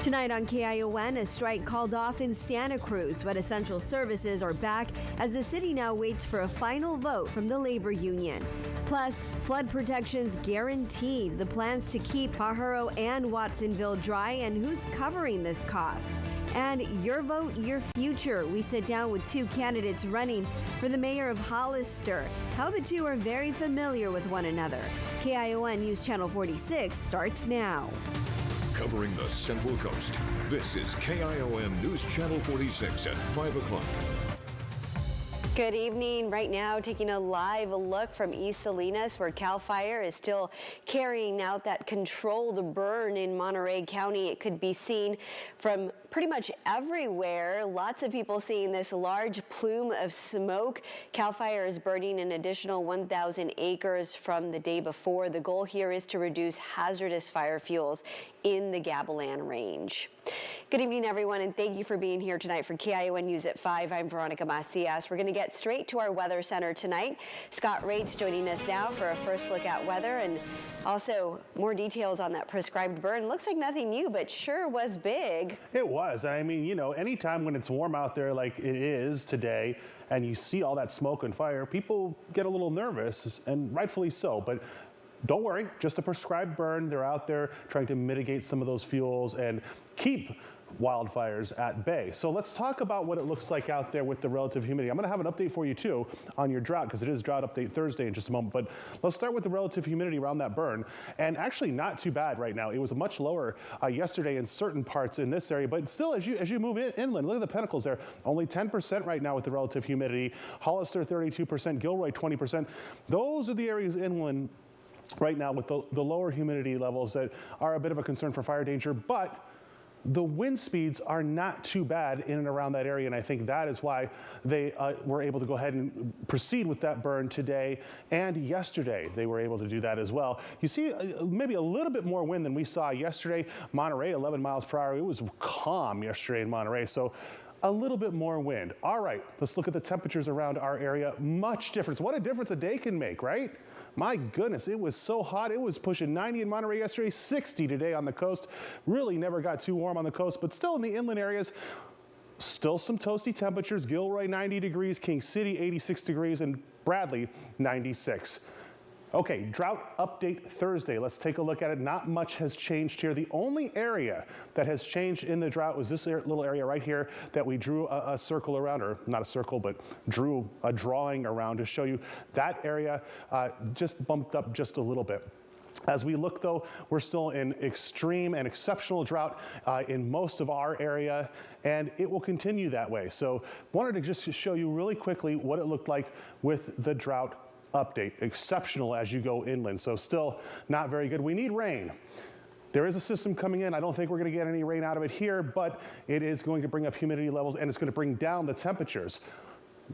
Tonight on KION, a strike called off in Santa Cruz, but essential services are back as the city now waits for a final vote from the labor union. Plus, flood protections guaranteed, the plans to keep Pajaro and Watsonville dry, and who's covering this cost. And your vote, your future. We sit down with two candidates running for the mayor of Hollister. How the two are very familiar with one another. KION News Channel 46 starts now. Covering the Central Coast, this is KION News Channel 46 at 5 o'clock. Good evening. Right now, taking a live look from East Salinas, where CAL FIRE is still carrying out that controlled burn in Monterey County. It could be seen from pretty much everywhere. Lots of people seeing this large plume of smoke. CAL FIRE is burning an additional 1,000 acres from the day before. The goal here is to reduce hazardous fire fuels in the Gavilan Range. Good evening, everyone, and thank you for being here tonight for KION News at 5. I'm Veronica Macias. We're going to get straight to our weather center tonight. Scott Rates joining us now for a first look at weather and also more details on that prescribed burn. Looks like nothing new, but sure was big. It was. I mean, you know, anytime when it's warm out there like it is today and you see all that smoke and fire, people get a little nervous, and rightfully so. But don't worry, just a prescribed burn. They're out there trying to mitigate some of those fuels and keep wildfires at bay. So let's talk about what it looks like out there with the relative humidity. I'm going to have an update for you too on your drought, because it is Drought Update Thursday in just a moment. But let's start with the relative humidity around that burn. And actually not too bad right now. It was much lower yesterday in certain parts in this area, but still as you move inland, look at the pinnacles there. Only 10% right now with the relative humidity. Hollister 32%, Gilroy 20%. Those are the areas inland right now with the lower humidity levels that are a bit of a concern for fire danger, but the wind speeds are not too bad in and around that area, and I think that is why they were able to go ahead and proceed with that burn today and yesterday. They were able to do that as well. You see maybe a little bit more wind than we saw yesterday. Monterey, 11 miles per hour. It was calm yesterday in Monterey, so a little bit more wind. All right, let's look at the temperatures around our area. Much difference. What a difference a day can make, right? My goodness, it was so hot. It was pushing 90 in Monterey yesterday, 60 today on the coast. Really never got too warm on the coast, but still in the inland areas, still some toasty temperatures. Gilroy 90 degrees, King City 86 degrees, and Bradley 96. Okay, Drought Update Thursday. Let's take a look at it. Not much has changed here. The only area that has changed in the drought was this little area right here that we drew a circle around, or not a circle, but drew a drawing around to show you that area just bumped up just a little bit. As we look, though, we're still in extreme and exceptional drought in most of our area, and it will continue that way. So wanted to just show you really quickly what it looked like with the drought update. Exceptional as you go inland, so still not very good. We need rain. There is a system coming in. I don't think we're going to get any rain out of it here, but it is going to bring up humidity levels, and it's going to bring down the temperatures.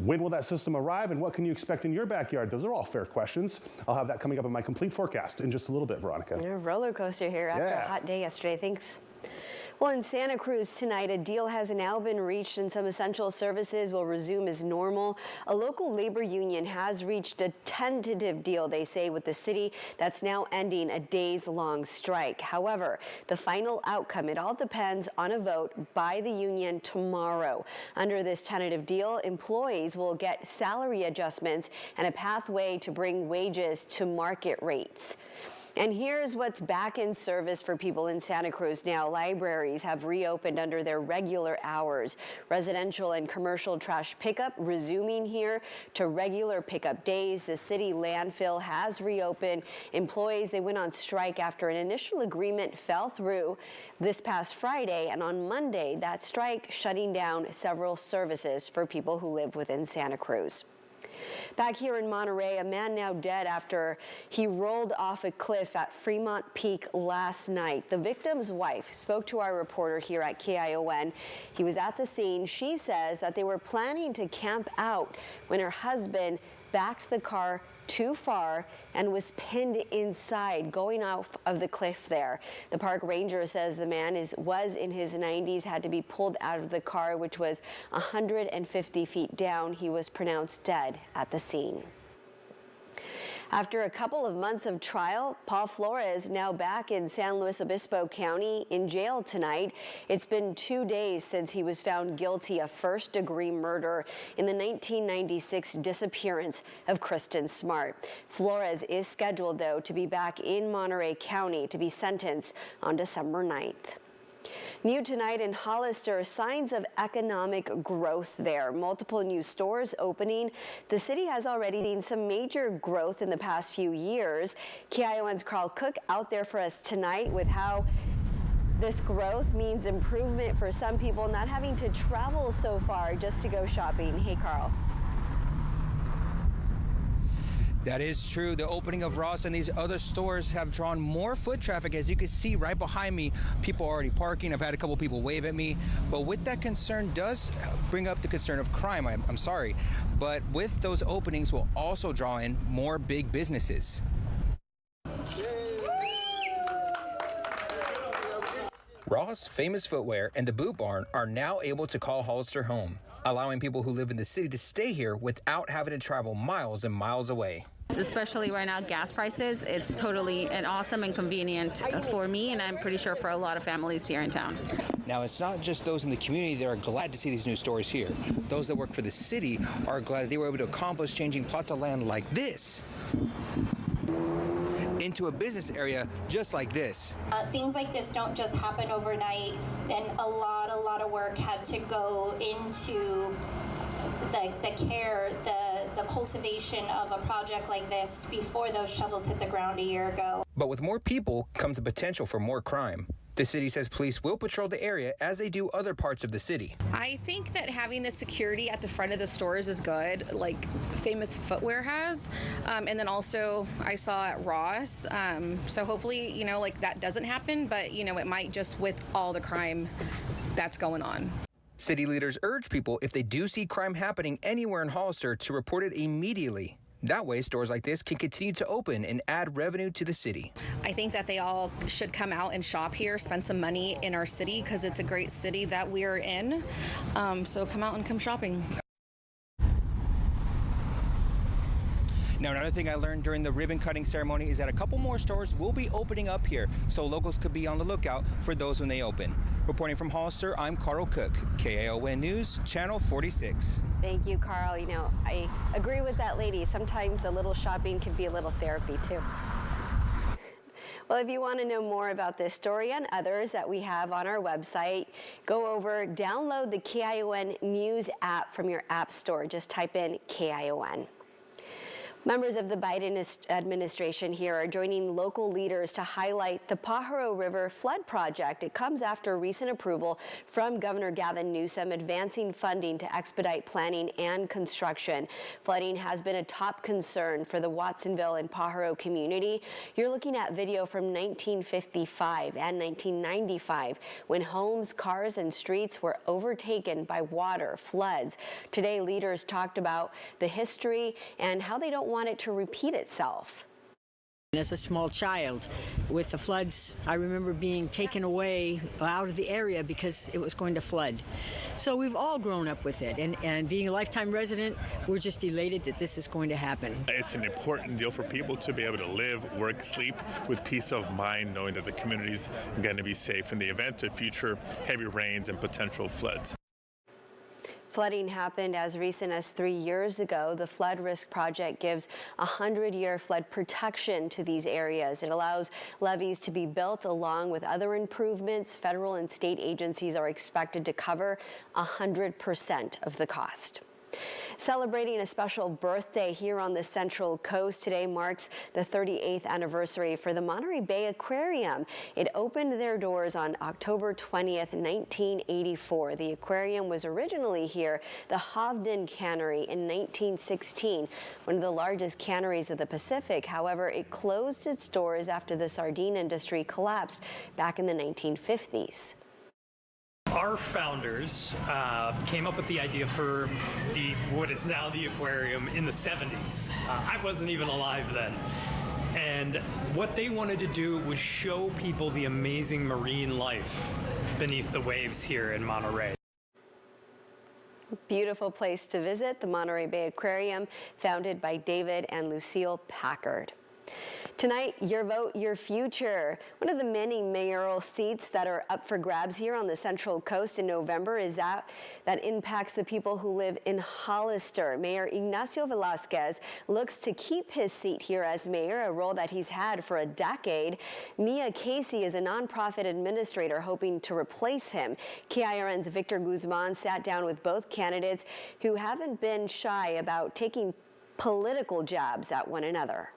When will that system arrive, and what can you expect in your backyard? Those are all fair questions. I'll have that coming up in my complete forecast in just a little bit, Veronica. A roller coaster here after a hot day yesterday. Thanks. Well, in Santa Cruz tonight, a deal has now been reached and some essential services will resume as normal. A local labor union has reached a tentative deal, they say, with the city that's now ending a days-long strike. However, the final outcome, it all depends on a vote by the union tomorrow. Under this tentative deal, employees will get salary adjustments and a pathway to bring wages to market rates. And here's what's back in service for people in Santa Cruz now. Libraries have reopened under their regular hours. Residential and commercial trash pickup resuming here to regular pickup days. The city landfill has reopened. Employees, they went on strike after an initial agreement fell through this past Friday. And on Monday, that strike shutting down several services for people who live within Santa Cruz. Back here in Monterey, a man now dead after he rolled off a cliff at Fremont Peak last night. The victim's wife spoke to our reporter here at KION. He was at the scene. She says that they were planning to camp out when her husband backed the car too far and was pinned inside going off of the cliff there. The park ranger says the man was in his 90s, had to be pulled out of the car, which was 150 feet down. He was pronounced dead at the scene. After a couple of months of trial, Paul Flores now back in San Luis Obispo County in jail tonight. It's been 2 days since he was found guilty of first-degree murder in the 1996 disappearance of Kristen Smart. Flores is scheduled, though, to be back in Monterey County to be sentenced on December 9th. New tonight in Hollister, signs of economic growth there. Multiple new stores opening. The city has already seen some major growth in the past few years. KION's Carl Cook out there for us tonight with how this growth means improvement for some people not having to travel so far just to go shopping. Hey, Carl. That is true. The opening of Ross and these other stores have drawn more foot traffic. As you can see right behind me, people are already parking. I've had a couple people wave at me. But with that concern does bring up the concern of crime. I'm sorry. But with those openings will also draw in more big businesses. Ross, Famous Footwear, and the Boot Barn are now able to call Hollister home, allowing people who live in the city to stay here without having to travel miles and miles away. Especially right now, gas prices, it's totally an awesome and convenient for me, and I'm pretty sure for a lot of families here in town. Now, it's not just those in the community that are glad to see these new stores here. Those that work for the city are glad they were able to accomplish changing plots of land like this into a business area just like this. Things like this don't just happen overnight, and a lot of work had to go into the care, the cultivation of a project like this before those shovels hit the ground a year ago. But with more people comes the potential for more crime. The city says police will patrol the area as they do other parts of the city. I think that having the security at the front of the stores is good, like Famous Footwear has. And then also I saw at Ross. So hopefully, like that doesn't happen, but it might just with all the crime that's going on. City leaders urge people, if they do see crime happening anywhere in Hollister, to report it immediately. That way, stores like this can continue to open and add revenue to the city. I think that they all should come out and shop here, spend some money in our city because it's a great city that we're in. So come out and come shopping. Now, another thing I learned during the ribbon cutting ceremony is that a couple more stores will be opening up here, so locals could be on the lookout for those when they open. Reporting from Hollister, I'm Carl Cook, KION News, Channel 46. Thank you, Carl. I agree with that lady. Sometimes a little shopping can be a little therapy, too. Well, if you want to know more about this story and others that we have on our website, go over, download the KION News app from your app store. Just type in KION. Members of the Biden administration here are joining local leaders to highlight the Pajaro River flood project. It comes after recent approval from Governor Gavin Newsom advancing funding to expedite planning and construction. Flooding has been a top concern for the Watsonville and Pajaro community. You're looking at video from 1955 and 1995 when homes, cars, and streets were overtaken by water, floods. Today, leaders talked about the history and how they don't want it to repeat itself. As a small child, with the floods, I remember being taken away out of the area because it was going to flood. So we've all grown up with it, and being a lifetime resident, we're just elated that this is going to happen. It's an important deal for people to be able to live, work, sleep with peace of mind, knowing that the community's going to be safe in the event of future heavy rains and potential floods. Flooding happened as recent as 3 years ago. The Flood Risk Project gives 100-year flood protection to these areas. It allows levees to be built along with other improvements. Federal and state agencies are expected to cover 100% of the cost. Celebrating a special birthday here on the Central Coast, today marks the 38th anniversary for the Monterey Bay Aquarium. It opened their doors on October 20th, 1984. The aquarium was originally here, the Hovden Cannery, in 1916, one of the largest canneries of the Pacific. However, it closed its doors after the sardine industry collapsed back in the 1950s. Our founders came up with the idea for what is now the aquarium in the 70s. I wasn't even alive then. And what they wanted to do was show people the amazing marine life beneath the waves here in Monterey. beautiful place to visit, the Monterey Bay Aquarium, founded by David and Lucille Packard. Tonight, your vote, your future. One of the many mayoral seats that are up for grabs here on the Central Coast in November is that impacts the people who live in Hollister. Mayor Ignacio Velasquez looks to keep his seat here as mayor, a role that he's had for a decade. Mia Casey is a nonprofit administrator hoping to replace him. KIRN's Victor Guzman sat down with both candidates who haven't been shy about taking political jabs at one another.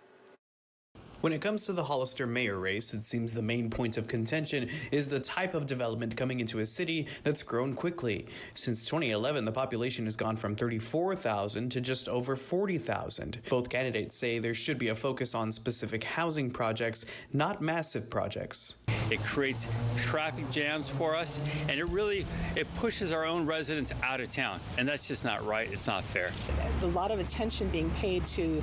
When it comes to the Hollister mayor race, it seems the main point of contention is the type of development coming into a city that's grown quickly. Since 2011, the population has gone from 34,000 to just over 40,000. Both candidates say there should be a focus on specific housing projects, not massive projects. It creates traffic jams for us, and it pushes our own residents out of town, and that's just not right. It's not fair. A lot of attention being paid to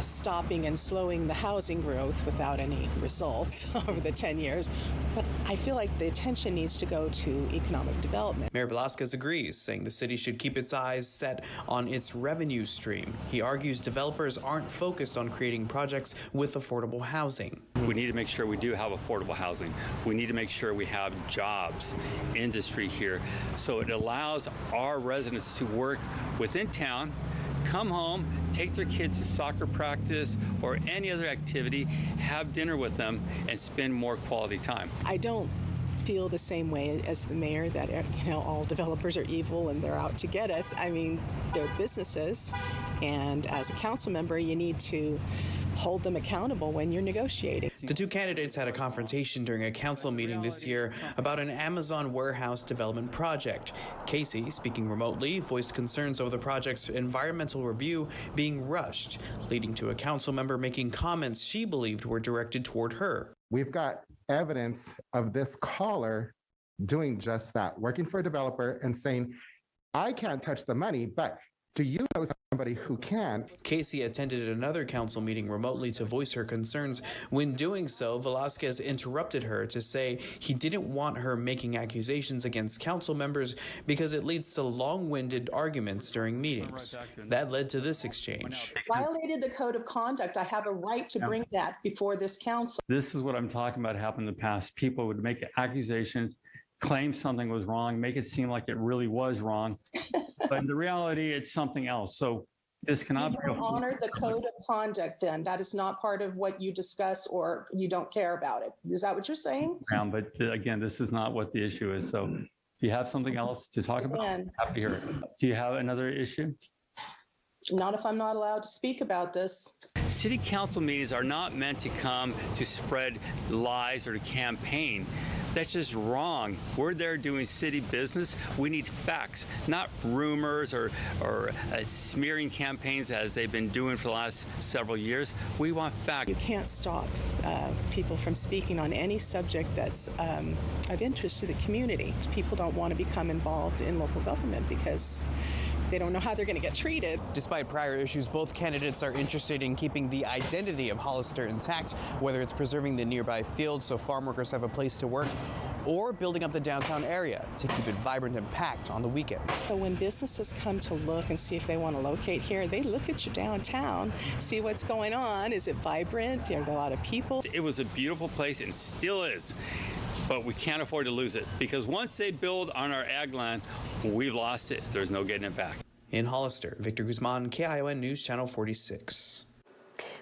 stopping and slowing the housing growth without any results over the 10 years. But I feel like the attention needs to go to economic development. Mayor Velasquez agrees, saying the city should keep its eyes set on its revenue stream. He argues developers aren't focused on creating projects with affordable housing. We need to make sure we do have affordable housing. We need to make sure we have jobs, industry here, so it allows our residents to work within town, come home, take their kids to soccer practice or any other activity, have dinner with them, and spend more quality time. I don't feel the same way as the mayor that, all developers are evil and they're out to get us. I mean, they're businesses, and as a council member, you need to hold them accountable when you're negotiating. The two candidates had a confrontation during a council meeting this year about an Amazon warehouse development project. Casey, speaking remotely, voiced concerns over the project's environmental review being rushed, leading to a council member making comments she believed were directed toward her. We've got evidence of this caller doing just that, working for a developer and saying, I can't touch the money, but do you know somebody who can? Casey attended another council meeting remotely to voice her concerns. When doing so, Velasquez interrupted her to say he didn't want her making accusations against council members because it leads to long-winded arguments during meetings. That led to this exchange. Violated the code of conduct. I have a right to bring that before this council. This is what I'm talking about happened in the past. People would make accusations, claim something was wrong, make it seem like it really was wrong. But in the reality, it's something else. So this cannot be. Honor the code of conduct then. That is not part of what you discuss, or you don't care about it. Is that what you're saying? Yeah, but again, this is not what the issue is. So if you have something else to talk about, happy to hear it. Do you have another issue? Not if I'm not allowed to speak about this. City council meetings are not meant to come to spread lies or to campaign. That's just wrong. We're there doing city business. We need facts, not rumors or smearing campaigns as they've been doing for the last several years. We want facts. You can't stop people from speaking on any subject that's of interest to the community. People don't want to become involved in local government because they don't know how they're going to get treated. Despite prior issues, both candidates are interested in keeping the identity of Hollister intact, whether it's preserving the nearby fields so farm workers have a place to work, or building up the downtown area to keep it vibrant and packed on the weekends. So when businesses come to look and see if they want to locate here, they look at your downtown, see what's going on. Is it vibrant? Are there a lot of people? It was a beautiful place and still is. But we can't afford to lose it because once they build on our ag land, we've lost it. There's no getting it back. In Hollister, Victor Guzman, KION News Channel 46.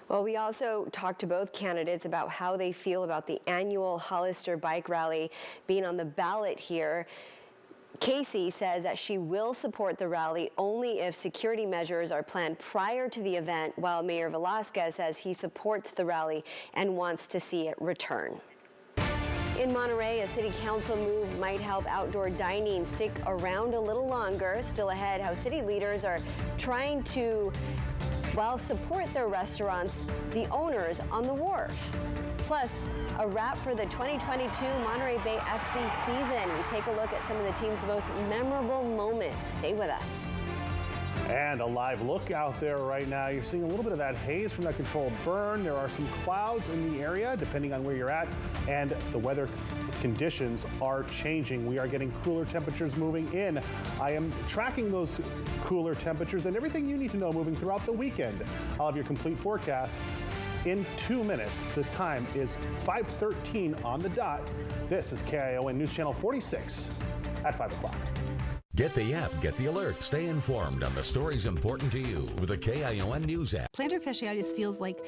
Well, we also talked to both candidates about how they feel about the annual Hollister Bike Rally being on the ballot here. Casey says that she will support the rally only if security measures are planned prior to the event, while Mayor Velasquez says he supports the rally and wants to see it return. In Monterey, a city council move might help outdoor dining stick around a little longer. Still ahead, how city leaders are trying to, support their restaurants, the owners on the wharf. Plus, a wrap for the 2022 Monterey Bay FC season. We take a look at some of the team's most memorable moments. Stay with us. And a live look out there right now. You're seeing a little bit of that haze from that controlled burn. There are some clouds in the area, depending on where you're at, and the weather conditions are changing. We are getting cooler temperatures moving in. I am tracking those cooler temperatures and everything you need to know moving throughout the weekend. I'll have your complete forecast in 2 minutes. The time is 5:13 on the dot. This is KION News Channel 46 at 5 o'clock. Get the app, get the alert, stay informed on the stories important to you with the KION News app. Plantar fasciitis feels like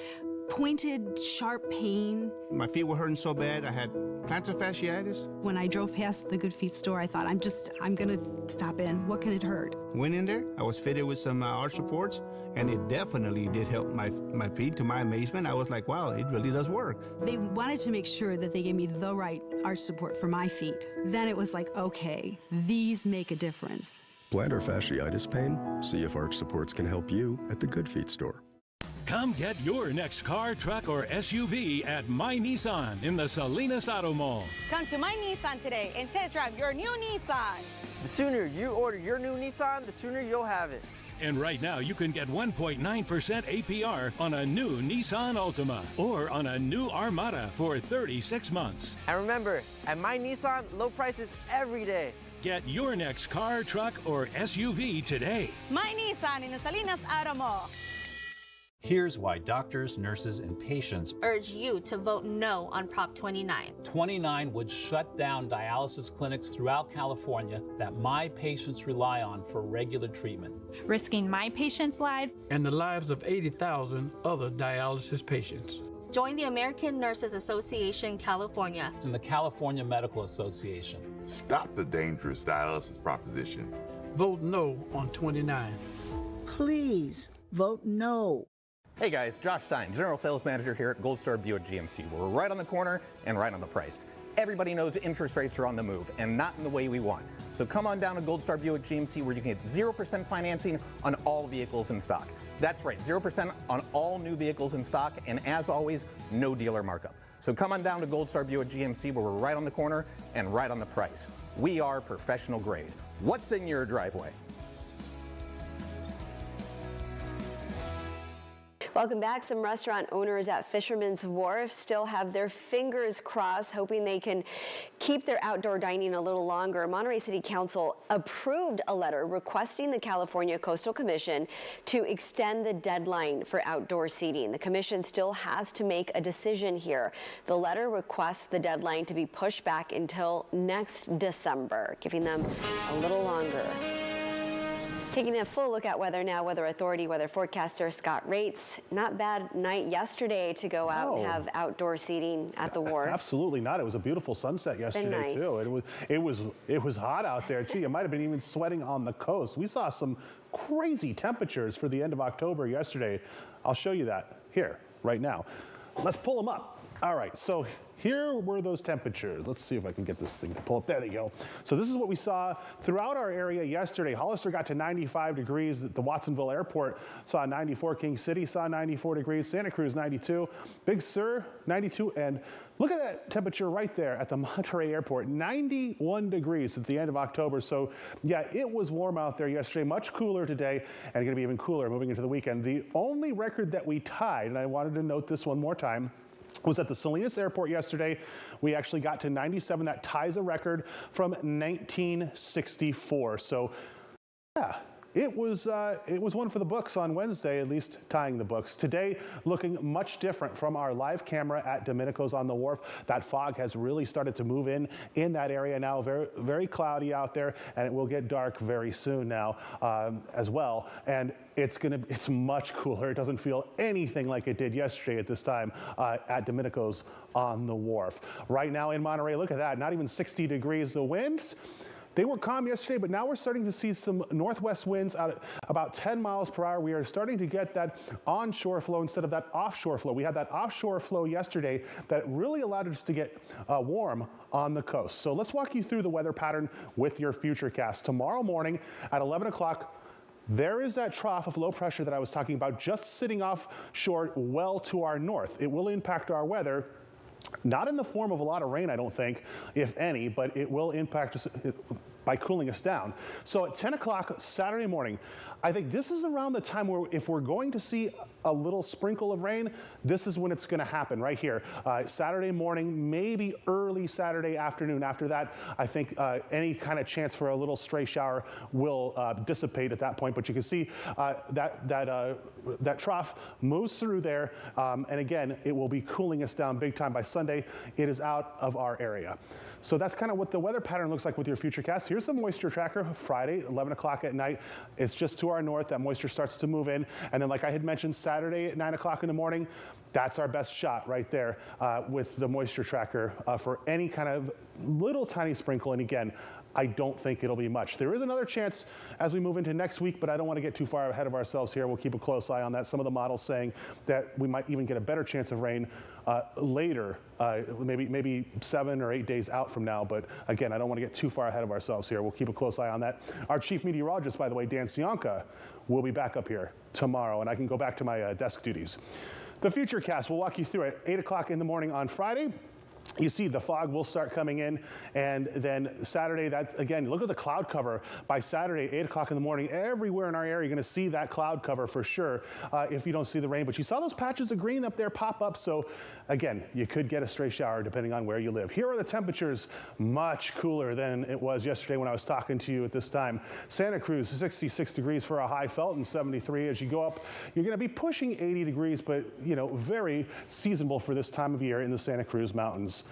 pointed, sharp pain. My feet were hurting so bad, I had plantar fasciitis. When I drove past the Good Feet store, I thought, I'm gonna stop in. What can it hurt? Went in there, I was fitted with some arch supports, and it definitely did help my feet. To my amazement, I was like, wow, it really does work. They wanted to make sure that they gave me the right arch support for my feet. Then it was like, okay, these make a difference. Plantar fasciitis pain? See if arch supports can help you at the Good Feet store. Come get your next car, truck, or SUV at My Nissan in the Salinas Auto Mall. Come to My Nissan today and test drive your new Nissan. The sooner you order your new Nissan, the sooner you'll have it. And right now, you can get 1.9% APR on a new Nissan Altima or on a new Armada for 36 months. And remember, at My Nissan, low prices every day. Get your next car, truck, or SUV today. My Nissan in the Salinas Auto Mall. Here's why doctors, nurses, and patients urge you to vote no on Prop 29. 29 would shut down dialysis clinics throughout California that my patients rely on for regular treatment, risking my patients' lives and the lives of 80,000 other dialysis patients. Join the American Nurses Association California and the California Medical Association. Stop the dangerous dialysis proposition. Vote no on 29. Please vote no. Hey guys, Josh Stein, General Sales Manager here at Gold Star Buick GMC. We're right on the corner and right on the price. Everybody knows interest rates are on the move and not in the way we want. So come on down to Gold Star Buick GMC where you can get 0% financing on all vehicles in stock. That's right, 0% on all new vehicles in stock, and as always, no dealer markup. So come on down to Gold Star Buick GMC where we're right on the corner and right on the price. We are professional grade. What's in your driveway? Welcome back. Some restaurant owners at Fisherman's Wharf still have their fingers crossed, hoping they can keep their outdoor dining a little longer. Monterey City Council approved a letter requesting the California Coastal Commission to extend the deadline for outdoor seating. The commission still has to make a decision here. The letter requests the deadline to be pushed back until next December, giving them a little longer. Taking a full look at weather now, Weather Authority weather forecaster Scott Rates. Not bad night yesterday to go out and have outdoor seating at the wharf. Absolutely not. It was a beautiful sunset yesterday too. It was hot out there too. You might have been even sweating on the coast. We saw some crazy temperatures for the end of October yesterday. I'll show you that here right now. Let's pull them up. All right, so here were those temperatures. Let's see if I can get this thing to pull up. There they go. So this is what we saw throughout our area yesterday. Hollister got to 95 degrees at the Watsonville Airport, saw 94. King City saw 94 degrees. Santa Cruz 92. Big Sur 92. And look at that temperature right there at the Monterey Airport, 91 degrees at the end of October. So yeah, it was warm out there yesterday, much cooler today, and going to be even cooler moving into the weekend. The only record that we tied, and I wanted to note this one more time, was at the Salinas Airport yesterday. We actually got to 97. That ties a record from 1964. So yeah, it was one for the books on Wednesday, at least tying the books. Today, looking much different from our live camera at Domenico's on the Wharf. That fog has really started to move in that area now. Very, very cloudy out there, and it will get dark very soon now as well. And it's much cooler. It doesn't feel anything like it did yesterday at this time at Domenico's on the Wharf. Right now in Monterey, look at that, not even 60 degrees. The winds, they were calm yesterday, but now we're starting to see some northwest winds at about 10 miles per hour. We are starting to get that onshore flow instead of that offshore flow. We had that offshore flow yesterday that really allowed us to get warm on the coast. So let's walk you through the weather pattern with your Futurecast. Tomorrow morning at 11 o'clock, there is that trough of low pressure that I was talking about just sitting offshore well to our north. It will impact our weather. Not in the form of a lot of rain, I don't think, if any, but it will impact us by cooling us down. So at 10 o'clock Saturday morning, I think this is around the time where if we're going to see a little sprinkle of rain, this is when it's going to happen right here. Saturday morning, maybe early Saturday afternoon. After that, I think any kind of chance for a little stray shower will dissipate at that point. But you can see that trough moves through there. And again, it will be cooling us down big time by Sunday. It is out of our area. So that's kind of what the weather pattern looks like with your Futurecast. Here's the moisture tracker, Friday, 11 o'clock at night. It's just to our north. That moisture starts to move in. And then like I had mentioned, Saturday at 9 o'clock in the morning, that's our best shot right there with the moisture tracker for any kind of little tiny sprinkle. And again, I don't think it'll be much. There is another chance as we move into next week, but I don't want to get too far ahead of ourselves here. We'll keep a close eye on that. Some of the models saying that we might even get a better chance of rain later, maybe 7 or 8 days out from now. But again, I don't want to get too far ahead of ourselves here. We'll keep a close eye on that. Our chief meteorologist, by the way, Dan Sionka, will be back up here tomorrow, and I can go back to my desk duties. The Futurecast, we'll walk you through it. 8 o'clock in the morning on Friday. You see the fog will start coming in, and then Saturday, that again, look at the cloud cover. By Saturday, 8 o'clock in the morning, everywhere in our area, you're going to see that cloud cover for sure if you don't see the rain. But you saw those patches of green up there pop up, so again, you could get a stray shower depending on where you live. Here are the temperatures, much cooler than it was yesterday when I was talking to you at this time. Santa Cruz, 66 degrees for a high, Felton 73. As you go up, you're going to be pushing 80 degrees, but you know, very seasonable for this time of year in the Santa Cruz Mountains.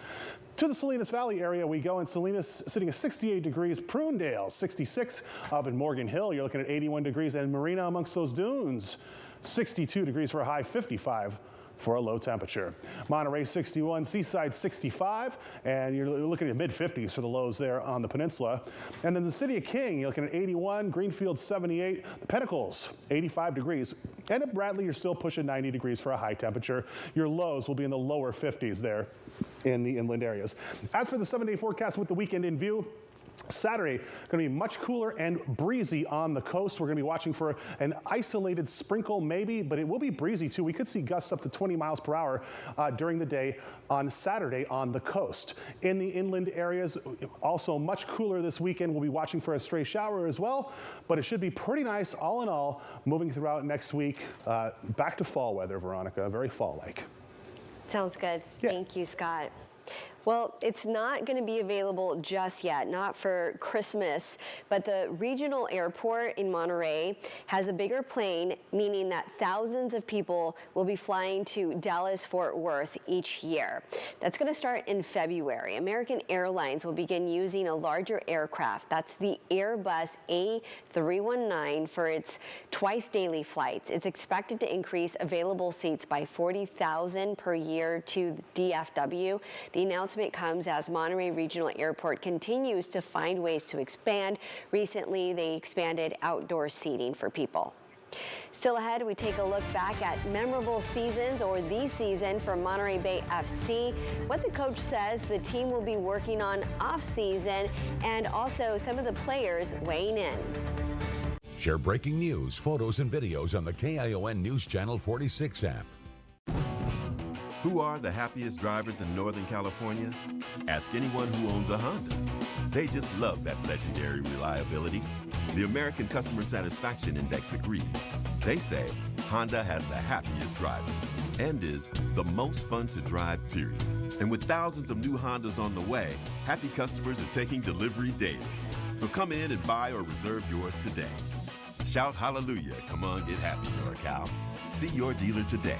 To the Salinas Valley area we go, in Salinas sitting at 68 degrees, Prunedale 66, up in Morgan Hill you're looking at 81 degrees, and Marina amongst those dunes 62 degrees for a high, 55 for a low temperature. Monterey 61, Seaside 65, and you're looking at mid-50s for the lows there on the peninsula. And then the city of King, you're looking at 81, Greenfield 78, the Pinnacles 85 degrees, and at Bradley you're still pushing 90 degrees for a high temperature. Your lows will be in the lower 50s there in the inland areas. As for the 7-day forecast with the weekend in view, Saturday, going to be much cooler and breezy on the coast. We're going to be watching for an isolated sprinkle maybe, but it will be breezy too. We could see gusts up to 20 miles per hour during the day on Saturday on the coast. In the inland areas, also much cooler this weekend. We'll be watching for a stray shower as well, but it should be pretty nice all in all moving throughout next week. Back to fall weather, Veronica, very fall-like. Sounds good. Yeah. Thank you, Scott. Well, it's not going to be available just yet, not for Christmas, but the regional airport in Monterey has a bigger plane, meaning that thousands of people will be flying to Dallas-Fort Worth each year. That's going to start in February. American Airlines will begin using a larger aircraft. That's the Airbus A319 for its twice daily flights. It's expected to increase available seats by 40,000 per year to DFW. The announcement comes as Monterey Regional Airport continues to find ways to expand. Recently, they expanded outdoor seating for people. Still ahead, we take a look back at memorable seasons or the season for Monterey Bay FC, what the coach says the team will be working on off-season, and also some of the players weighing in. Share breaking news, photos, and videos on the KION News Channel 46 app. Who are the happiest drivers in Northern California? Ask anyone who owns a Honda. They just love that legendary reliability. The American Customer Satisfaction Index agrees. They say Honda has the happiest drivers and is the most fun to drive, period. And with thousands of new Hondas on the way, happy customers are taking delivery daily. So come in and buy or reserve yours today. Shout hallelujah, come on, get happy, NorCal. See your dealer today.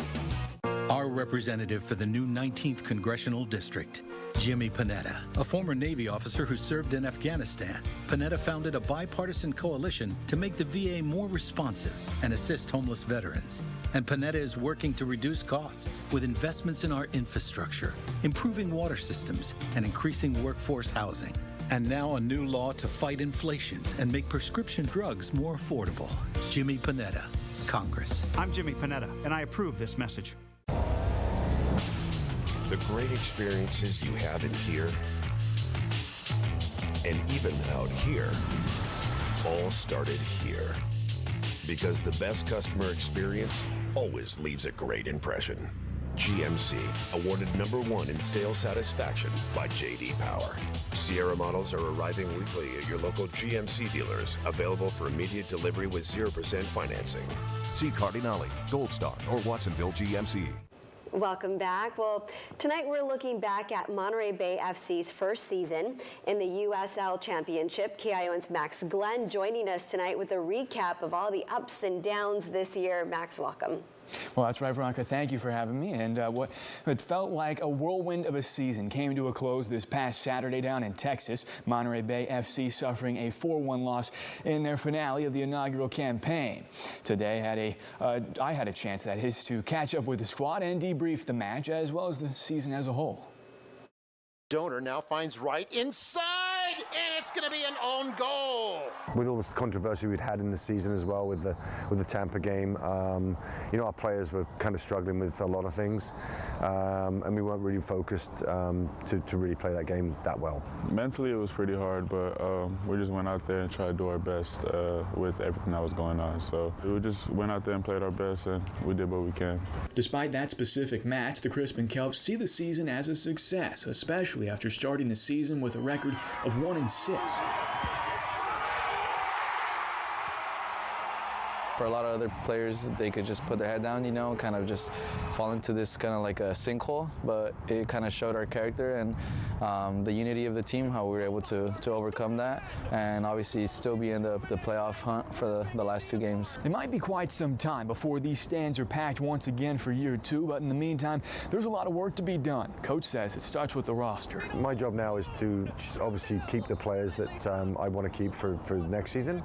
Our representative for the new 19th Congressional District, Jimmy Panetta, a former Navy officer who served in Afghanistan. Panetta founded a bipartisan coalition to make the VA more responsive and assist homeless veterans. And Panetta is working to reduce costs with investments in our infrastructure, improving water systems, and increasing workforce housing. And now a new law to fight inflation and make prescription drugs more affordable. Jimmy Panetta, Congress. I'm Jimmy Panetta, and I approve this message. The great experiences you have in here and even out here all started here. Because the best customer experience always leaves a great impression. GMC, awarded #1 in sales satisfaction by J.D. Power. Sierra models are arriving weekly at your local GMC dealers, available for immediate delivery with 0% financing. See Cardinale, Gold Star, or Watsonville GMC. Welcome back. Well, tonight we're looking back at Monterey Bay FC's first season in the USL Championship. KION's Max Glenn joining us tonight with a recap of all the ups and downs this year. Max, welcome. Well, that's right, Veronica. Thank you for having me. And what it felt like a whirlwind of a season came to a close this past Saturday down in Texas. Monterey Bay FC suffering a 4-1 loss in their finale of the inaugural campaign. Today, I had a chance, that is, to catch up with the squad and debrief the match as well as the season as a whole. Donor now finds right inside, and it's going to be an own goal. With all the controversy we'd had in the season as well with the Tampa game, you know, our players were kind of struggling with a lot of things, and we weren't really focused to really play that game that well. Mentally, it was pretty hard, but we just went out there and tried to do our best with everything that was going on. So we just went out there and played our best, and we did what we can. Despite that specific match, the Crispin Kelps see the season as a success, especially after starting the season with a record of 1-6. For a lot of other players, they could just put their head down, you know, kind of just fall into this kind of like a sinkhole, but it kind of showed our character and the unity of the team, how we were able to overcome that, and obviously still be in the playoff hunt for the last 2 games. It might be quite some time before these stands are packed once again for year 2, but in the meantime, there's a lot of work to be done. Coach says it starts with the roster. My job now is to obviously keep the players that I want to keep for next season,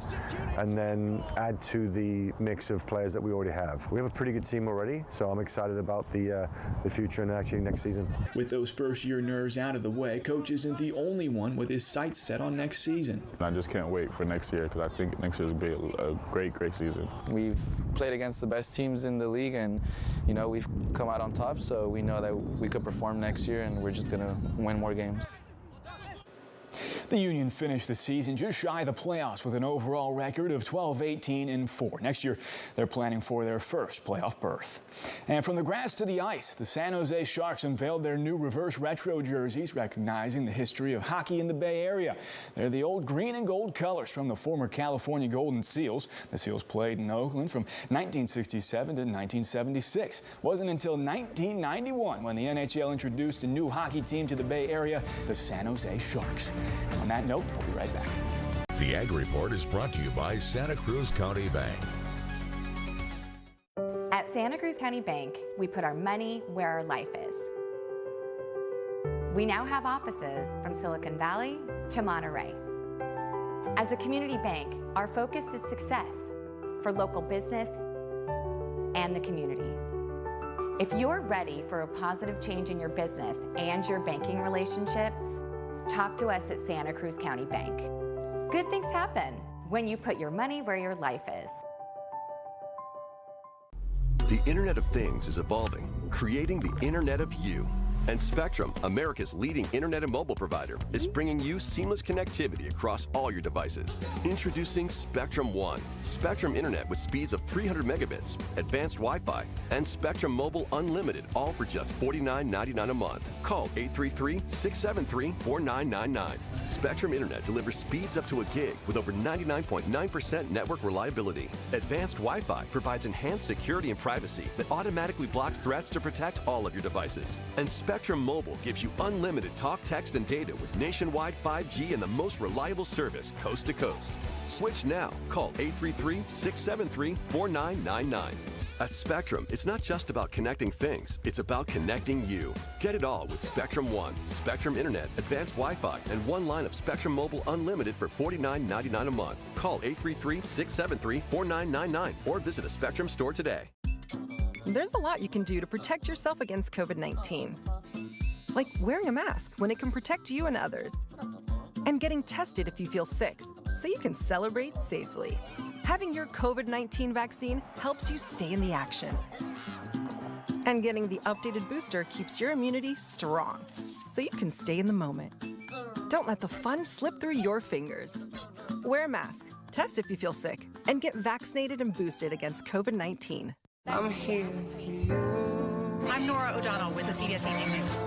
and then add to the mix of players that we already have. We have a pretty good team already, so I'm excited about the future and actually next season. With those first-year nerves out of the way, Coach isn't the only one with his sights set on next season. I just can't wait for next year because I think next year will be a great season. We've played against the best teams in the league, and you know, we've come out on top, so we know that we could perform next year, and we're just going to win more games. The Union finished the season just shy of the playoffs with an overall record of 12-18-4. Next year, they're planning for their first playoff berth. And from the grass to the ice, the San Jose Sharks unveiled their new reverse retro jerseys, recognizing the history of hockey in the Bay Area. They're the old green and gold colors from the former California Golden Seals. The Seals played in Oakland from 1967 to 1976. It wasn't until 1991 when the NHL introduced a new hockey team to the Bay Area, the San Jose Sharks. On that note, we'll be right back. The Ag Report is brought to you by Santa Cruz County Bank. At Santa Cruz County Bank, we put our money where our life is. We now have offices from Silicon Valley to Monterey. As a community bank, our focus is success for local business and the community. If you're ready for a positive change in your business and your banking relationship, talk to us at Santa Cruz County Bank. Good things happen when you put your money where your life is. The Internet of Things is evolving, creating the Internet of You. And Spectrum, America's leading internet and mobile provider, is bringing you seamless connectivity across all your devices. Introducing Spectrum One, Spectrum Internet with speeds of 300 megabits, advanced Wi-Fi, and Spectrum Mobile Unlimited, all for just $49.99 a month. Call 833-673-4999. Spectrum Internet delivers speeds up to a gig with over 99.9% network reliability. Advanced Wi-Fi provides enhanced security and privacy that automatically blocks threats to protect all of your devices. And Spectrum Mobile gives you unlimited talk, text, and data with nationwide 5G and the most reliable service coast to coast. Switch now. Call 833-673-4999. At Spectrum, it's not just about connecting things, it's about connecting you. Get it all with Spectrum One, Spectrum Internet, advanced Wi-Fi, and one line of Spectrum Mobile Unlimited for $49.99 a month. Call 833-673-4999 or visit a Spectrum store today. There's a lot you can do to protect yourself against COVID-19. Like wearing a mask when it can protect you and others. And getting tested if you feel sick, so you can celebrate safely. Having your COVID-19 vaccine helps you stay in the action. And getting the updated booster keeps your immunity strong, so you can stay in the moment. Don't let the fun slip through your fingers. Wear a mask, test if you feel sick, and get vaccinated and boosted against COVID-19. I'm here for you. I'm Nora O'Donnell with the CBS Evening News.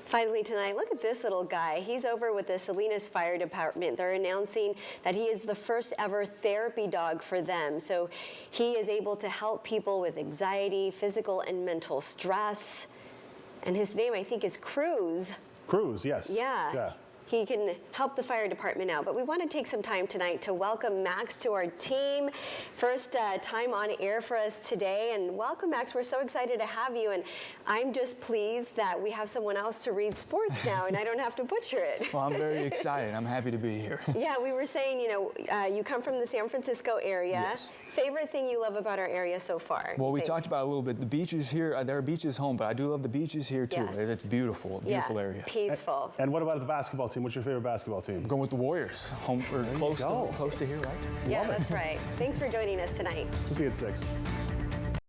Finally tonight, look at this little guy. He's over with the Salinas Fire Department. They're announcing that he is the first ever therapy dog for them. So he is able to help people with anxiety, physical and mental stress. And his name, I think, is Cruz. Cruz, yes. Yeah. He can help the fire department out. But we want to take some time tonight to welcome Max to our team. First time on air for us today. And welcome, Max. We're so excited to have you. And I'm just pleased that we have someone else to read sports now and I don't have to butcher it. Well, I'm very excited. I'm happy to be here. Yeah, we were saying, you come from the San Francisco area. Yes. Favorite thing you love about our area so far? Well, we talked about it a little bit. The beaches here, there are beaches home, but I do love the beaches here too. Yes. It's beautiful, beautiful area. Peaceful. And what about the basketball team? What's your favorite basketball team? I'm going with the Warriors. Home or close to here, right? Yeah, that's right. Thanks for joining us tonight. We'll see you at 6.